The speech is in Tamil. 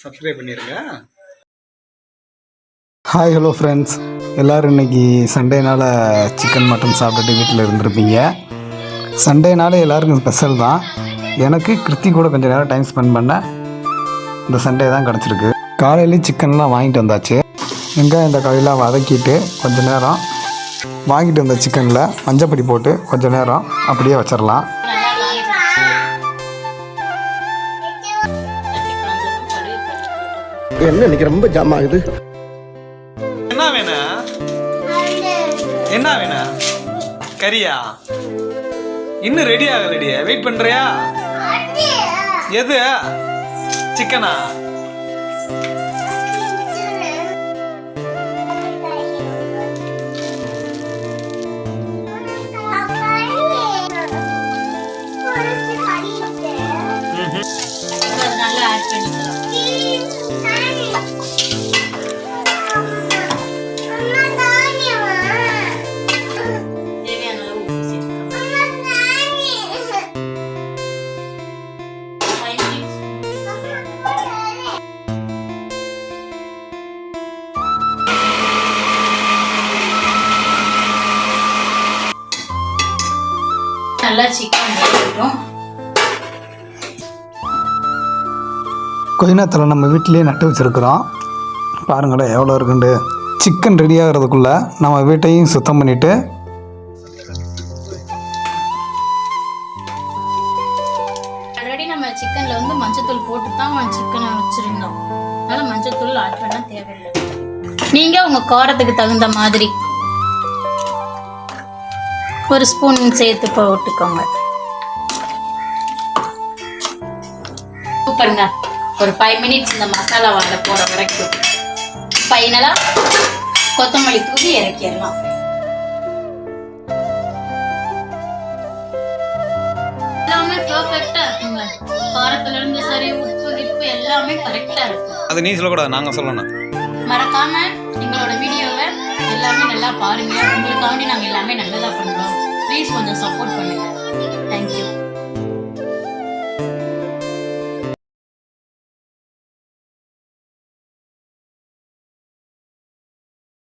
சப்ஸ்கிரைப் பண்ணிருங்க. ஹாய் ஹலோ ஃப்ரெண்ட்ஸ், எல்லோரும் இன்றைக்கி சண்டேனால் சிக்கன் மட்டன் சாப்பிட்டுட்டு வீட்டில் இருந்திருப்பீங்க. சண்டேனாலே எல்லாருக்கும் ஸ்பெஷல் தான். எனக்கு கிருத்தி கூட கொஞ்சம் நேரம் டைம் ஸ்பெண்ட் பண்ண இந்த சண்டே தான் கிடச்சிருக்கு. காலையிலேயும் சிக்கன்லாம் வாங்கிட்டு வந்தாச்சு. வெங்காயம் தக்காளிலாம் வதக்கிட்டு கொஞ்சம் நேரம் வாங்கிட்டு வந்த சிக்கனில் மஞ்சப்பொடி போட்டு கொஞ்சம் நேரம் அப்படியே வச்சிடலாம். என்ன இன்னைக்கு ரொம்ப ஜாம் ஆகுது. என்ன வேணும்? என்ன வேணும்? கறியா? இன்னும் ரெடி ஆகலடியா? வெயிட் பண்றியா? எது? சிக்கனா? நல்லா சிக்கன் வேகட்டும். கொய்னாத்தலை நம்ம வீட்டிலேயே நட்டு வச்சுருக்குறோம். பாருங்களேன் எவ்வளோ இருக்குண்டு. சிக்கன் ரெடி ஆகிறதுக்குள்ளே நம்ம வீட்டையும் சுத்தம் பண்ணிவிட்டு ஆல்ரெடி நம்ம சிக்கனில் வந்து மஞ்சத்தூள் போட்டு தான் சிக்கனை வச்சுருந்தோம். அதனால் மஞ்சத்தூள் ஆட் பண்ண தேவையில்லை. நீங்கள் உங்கள் காரத்துக்கு தகுந்த மாதிரி ஒரு ஸ்பூன் சேர்த்து போட்டுக்கோங்க. சூப்பருங்க. ஒரு 5 மினிட்ஸ் இந்த மசாலா வாட போகிற வரைக்கும் ஃபைனலாக கொத்தமல்லி தூவி இறக்கிடலாம். எல்லாமே பர்ஃபெக்டாக இருக்குங்க. காரத்துலேருந்து சரி, உப்பு கிப்பு எல்லாமே கரெக்டாக இருக்கும். அது நீ சொல்லக்கூடாது, நாங்கள் சொல்லணும். மறக்காம எங்களோட வீடியோவை எல்லாமே நல்லா பாருங்க. உங்களுக்காண்டி நாங்கள் எல்லாமே நல்லதாக பண்ணுறோம். ப்ளீஸ் கொஞ்சம் சப்போர்ட் பண்ணுங்க.